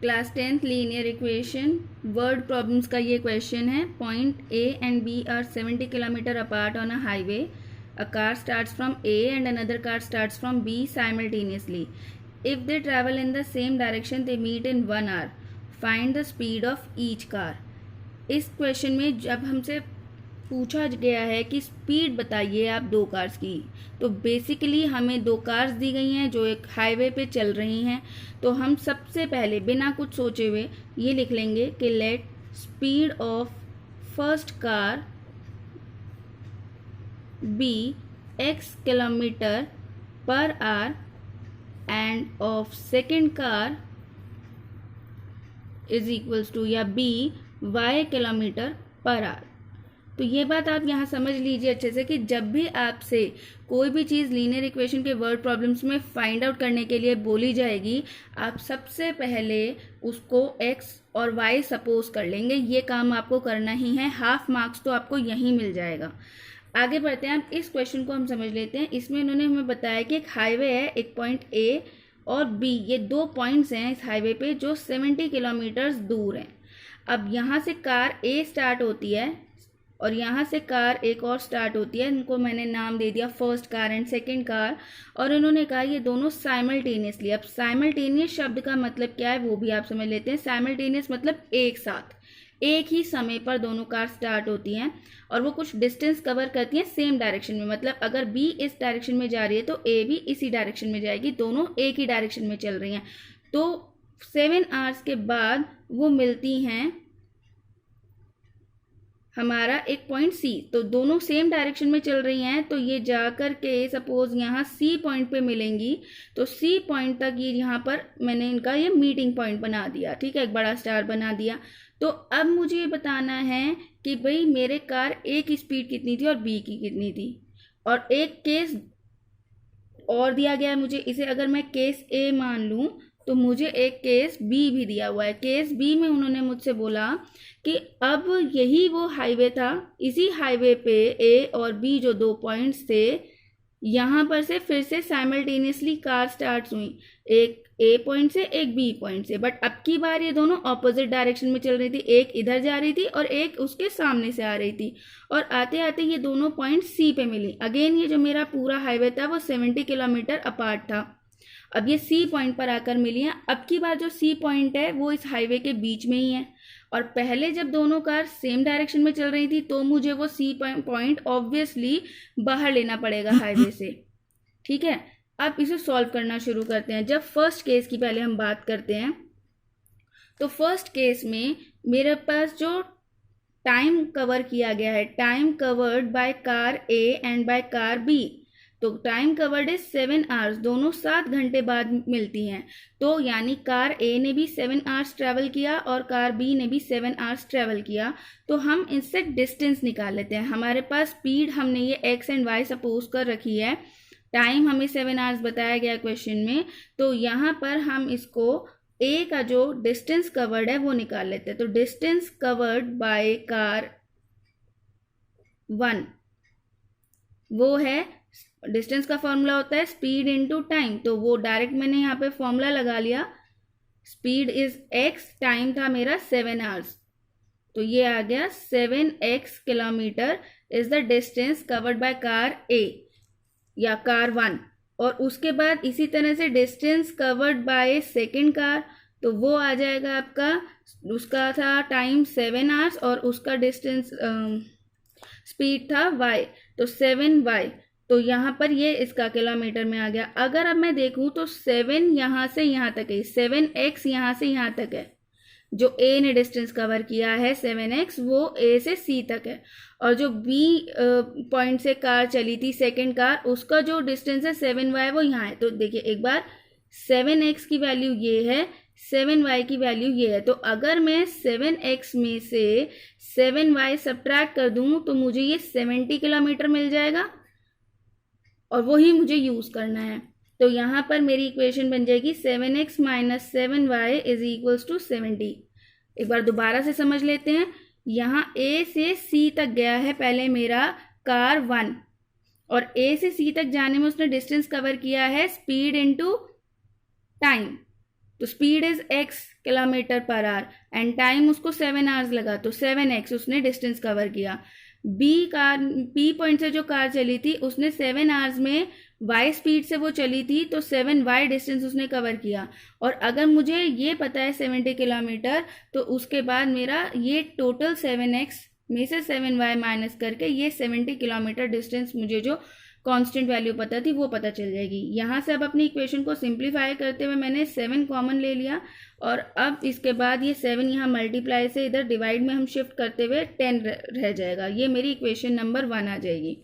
Class 10th linear equation word problems का ये question है. Point A and B are 70 kilometre apart on a highway. A car starts from A and another car starts from B simultaneously. If they travel in the same direction, they meet in 1 hour. Find the speed of each car. इस question में जब हमसे पूछा गया है कि speed बताइए आप दो कार्स की, तो बेसिकली हमें दो कार्स दी गई हैं जो एक हाईवे पे चल रही हैं. तो हम सबसे पहले बिना कुछ सोचे हुए ये लिख लेंगे कि let speed of first car be x kilometre per hour and of second car is equals to या b y kilometre per hour. तो ये बात आप यहाँ समझ लीजिए अच्छे से कि जब भी आपसे कोई भी चीज़ लीनियर इक्वेशन के वर्ड प्रॉब्लम्स में फाइंड आउट करने के लिए बोली जाएगी, आप सबसे पहले उसको x और y सपोज कर लेंगे. ये काम आपको करना ही है. हाफ मार्क्स तो आपको यहीं मिल जाएगा. आगे बढ़ते हैं. आप इस क्वेश्चन को हम समझ लेते हैं. इसमें उन्होंने हमें बताया कि एक हाईवे है, एक पॉइंट A और B, ये दो पॉइंट्स हैं इस हाईवे पे जो 70 किलोमीटर्स दूर हैं. अब यहाँ से कार A स्टार्ट होती है और यहाँ से कार एक और स्टार्ट होती है. इनको मैंने नाम दे दिया first car and second car. और इन्होंने कहा ये दोनों साइमल्टेनियसली. अब साइमल्टेनियस शब्द का मतलब क्या है वो भी आप समझ लेते हैं. साइमल्टेनियस मतलब एक साथ, एक ही समय पर दोनों कार स्टार्ट होती हैं और वो कुछ डिस्टेंस कवर करती हैं सेम डायरेक्शन में. मतलब अगर B इस डायरेक्शन में जा रही है तो A भी इसी डायरेक्शन में जाएगी. दोनों एक ही डायरेक्शन में चल रही हैं. तो 7 आवर्स के बाद वो मिलती हैं हमारा एक पॉइंट C. तो दोनों सेम डायरेक्शन में चल रही हैं तो ये जाकर के सपोज यहाँ C पॉइंट पे मिलेंगी. तो C पॉइंट तक ये यहाँ पर मैंने इनका ये मीटिंग पॉइंट बना दिया. ठीक है, एक बड़ा स्टार बना दिया. तो अब मुझे ये बताना है कि भाई मेरे कार A की स्पीड कितनी थी और B की कितनी थी. और एक केस और दिया गया है मुझे. इसे अगर मैं केस A मान लूँ तो मुझे एक केस B भी दिया हुआ है. केस B में उन्होंने मुझसे बोला कि अब यही वो हाईवे था, इसी हाईवे पे A और B जो दो पॉइंट्स थे, यहाँ पर से फिर से साइमल्टेनियसली कार स्टार्ट हुई. एक A पॉइंट से एक B पॉइंट से. बट अब की बार ये दोनों ऑपोजिट डायरेक्शन में चल रही थी. एक इधर जा रही थी और एक उसके सामने से आ रही थी. और आते आते ये दोनों पॉइंट C पे मिली. अगेन ये जो मेरा पूरा हाईवे था वो 70 किलोमीटर अपार्ट था. अब ये C पॉइंट पर आकर मिली है. अब की बार जो C पॉइंट है वो इस हाईवे के बीच में ही है. और पहले जब दोनों कार सेम डायरेक्शन में चल रही थी तो मुझे वो C पॉइंट ऑब्वियसली बाहर लेना पड़ेगा हाईवे से. ठीक है, अब इसे सॉल्व करना शुरू करते हैं. जब फर्स्ट केस की पहले हम बात करते हैं तो फर्स्ट केस में मेरे पास जो टाइम कवर किया गया है, time covered by car A and by car B. तो टाइम कवर्ड इज 7 आवर्स. दोनों 7 घंटे बाद मिलती हैं. तो यानी कार A ने भी 7 आवर्स ट्रैवल किया और कार B ने भी 7 आवर्स ट्रैवल किया. तो हम इससे डिस्टेंस निकाल लेते हैं. हमारे पास स्पीड हमने ये x एंड y सपोज कर रखी है. टाइम हमें 7 आवर्स बताया गया क्वेश्चन में. तो यहाँ पर हम इसको A का जो डिस्टेंस कवर्ड है वो निकाल लेते हैं. तो डिस्टेंस कवर्ड बाय कार 1 वो है, डिस्टेंस का फॉर्मूला होता है स्पीड इनटू टाइम. तो वो डायरेक्ट मैंने यहाँ पे फॉर्मूला लगा लिया. स्पीड इज x, टाइम था मेरा 7 आवर्स. तो ये आ गया 7x kilometre is the distance covered by car A या कार 1. और उसके बाद इसी तरह से distance covered by second car. तो वो आ जाएगा आपका, उसका था टाइम 7 आवर्स और उसका डिस्टेंस स्पीड था y. तो 7y. तो यहाँ पर ये इसका किलोमीटर में आ गया. अगर अब मैं देखूँ तो 7 यहाँ से यहाँ तक है, 7x यहाँ से यहाँ तक है. जो A ने डिस्टेंस कवर किया है 7x वो A से C तक है. और जो B पॉइंट से कार चली थी सेकंड कार, उसका जो डिस्टेंस है 7y वो यहाँ है. तो देखिए एक बार 7x की वैल्यू ये है, 7y की वैल्यू ये है. तो अगर मैं 7x में से 7y सब्ट्रैक्ट कर दूँ तो मुझे ये 70 किलोमीटर मिल जाएगा और वही मुझे यूज़ करना है. तो यहाँ पर मेरी इक्वेशन बन जाएगी 7x minus 7y is equals to 70. एक बार दोबारा से समझ लेते हैं. यहाँ A से C तक गया है पहले मेरा कार 1 और A से C तक जाने में उसने डिस्टेंस कवर किया है स्पीड इनटू टाइम. तो speed is x kilometre per hour and time उसको 7 आवर्स लगा, तो 7x उसने डिस्टेंस कवर किया। P पॉइंट से जो कार चली थी उसने 7 आवर्स में y स्पीड से वो चली थी, तो 7y डिस्टेंस उसने कवर किया। और अगर मुझे ये पता है 70 किलोमीटर, तो उसके बाद मेरा ये टोटल 7x में से 7y माइनस करके ये 70 किलोमीटर डिस्टेंस मुझे जो कांस्टेंट वैल्यू पता थी वो पता चल जाएगी। यहाँ से अब अपनी इक्वेशन को सिंप्लीफाई करते हुए मैंने 7 कॉमन ले लिया और अब इसके बाद ये 7 यहाँ मल्टीप्लाई से इधर डिवाइड में हम शिफ्ट करते हुए 10 रह जाएगा। ये मेरी इक्वेशन नंबर 1 आ जाएगी।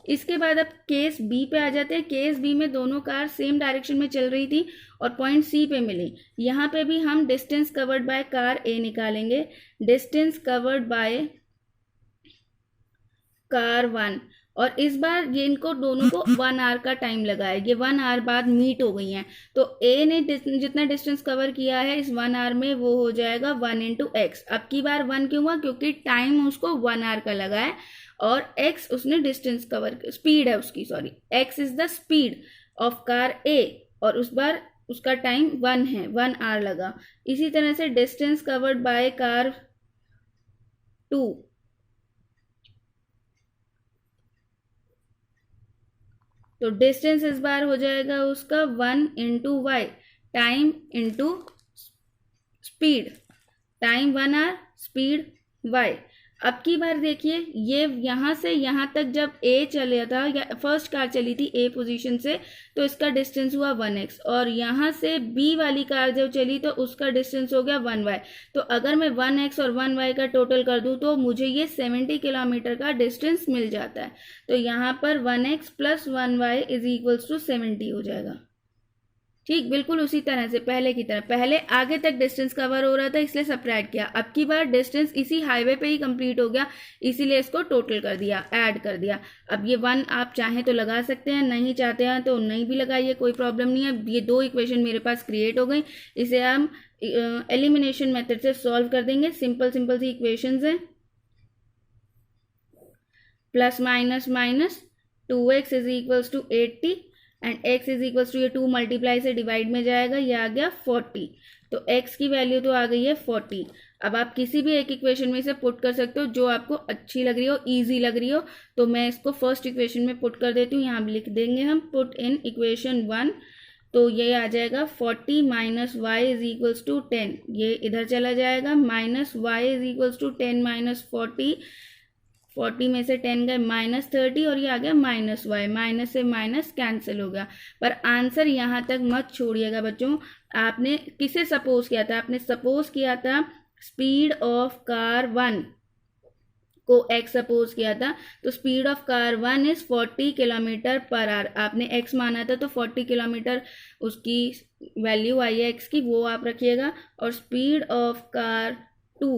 इसके बाद अब केस बी पे आ जाते हैं। केस बी में दोनों कार सेम डायरेक्शन में चल रही थी और पॉइंट सी पे मिली। यहाँ पे भी हम डिस्टेंस कवर्ड बाय कार ए निकालेंगे। डिस्टेंस कवर्ड बाय कार 1, और इस बार ये इनको दोनों को 1 आवर का टाइम लगा है। ये 1 आवर बाद मीट हो गई हैं, तो ए ने जितना डिस्टेंस कवर किया है इस 1 आवर में वो हो जाएगा 1 इंटू एक्स। अब की बार 1 क्यों हुआ? क्योंकि टाइम उसको 1 आवर का लगा है और x उसने डिस्टेंस कवर, स्पीड है उसकी, sorry, x is the speed of car a और उस बार उसका टाइम 1 है, 1 आवर लगा। इसी तरह से डिस्टेंस कवर्ड बाय कार 2, तो डिस्टेंस इस बार हो जाएगा उसका 1 into y, time into speed, time 1 hour, speed y। अब की बार देखिए ये यहाँ से यहाँ तक जब a चला था या फर्स्ट कार चली थी a पोजीशन से, तो इसका डिस्टेंस हुआ 1x, और यहाँ से b वाली कार जब चली तो उसका डिस्टेंस हो गया 1y। तो अगर मैं 1x और 1y का टोटल कर दूँ तो मुझे ये 70 किलोमीटर का डिस्टेंस मिल जाता है। तो यहाँ पर 1x plus 1y is equals to 70 हो जाएगा। ठीक, बिल्कुल उसी तरह से पहले की तरह, पहले आगे तक डिस्टेंस कवर हो रहा था इसलिए सबट्रैक्ट किया। अब की बार डिस्टेंस इसी हाईवे पे ही कंप्लीट हो गया, इसीलिए इसको टोटल कर दिया, ऐड कर दिया। अब ये 1 आप चाहें तो लगा सकते हैं, नहीं चाहते हैं तो नहीं भी लगाइए, कोई प्रॉब्लम नहीं है। ये 2 इक्वेशन मेरे पास क्रिएट हो गई, इसे हम एलिमिनेशन मेथड से सॉल्व कर देंगे। सिंपल सिंपल सी इक्वेशंस हैं। Plus minus minus 2x is equals to 80 and x is equals to, ये 2 मल्टीप्लाई से डिवाइड में जाएगा, ये आ गया 40। तो x की वैल्यू तो आ गई है 40। अब आप किसी भी एक इक्वेशन में से पुट कर सकते हो जो आपको अच्छी लग रही हो, इजी लग रही हो। तो मैं इसको फर्स्ट इक्वेशन में पुट कर देती हूँ, यहाँ लिख देंगे हम पुट इन इक्वेशन 1। तो ये आ जाएगा 40 minus y is equals to 10, ये इधर चला जाएगा, minus y is equals to 10 minus 40 में से 10 गए माइनस 30 और ये आ गया माइनस वाई, माइनस से माइनस कैंसिल हो गया। पर आंसर यहाँ तक मत छोड़िएगा बच्चों। आपने किसे सपोज किया था? आपने सपोज किया था स्पीड ऑफ कार 1 को x सपोज किया था, तो speed of car 1 is 40 kilometre per our. आपने x माना था तो 40 किलोमीटर उसकी वैल्यू आई है x की, वो आप रखिएगा। और स्पीड ऑफ कार 2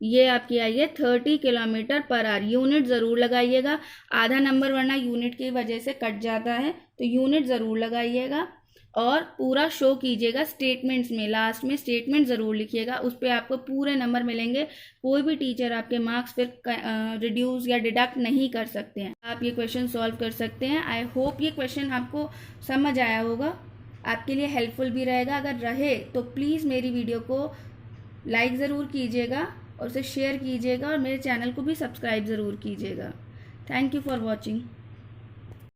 ये आपकी आई है 30 किलोमीटर पर आवर। यूनिट ज़रूर लगाइएगा, आधा नंबर वरना यूनिट की वजह से कट जाता है, तो यूनिट ज़रूर लगाइएगा और पूरा शो कीजिएगा स्टेटमेंट्स में। लास्ट में स्टेटमेंट ज़रूर लिखिएगा, उस पर आपको पूरे नंबर मिलेंगे। कोई भी टीचर आपके मार्क्स फिर रिड्यूस या डिडक्ट नहीं कर सकते हैं। आप ये क्वेश्चन सॉल्व कर सकते हैं। आई होप ये क्वेश्चन आपको समझ आया होगा, आपके लिए हेल्पफुल भी रहेगा। अगर रहे तो प्लीज़ मेरी वीडियो को लाइक ज़रूर कीजिएगा और उसे शेयर कीजिएगा और मेरे चैनल को भी सब्सक्राइब ज़रूर कीजिएगा। Thank you for watching.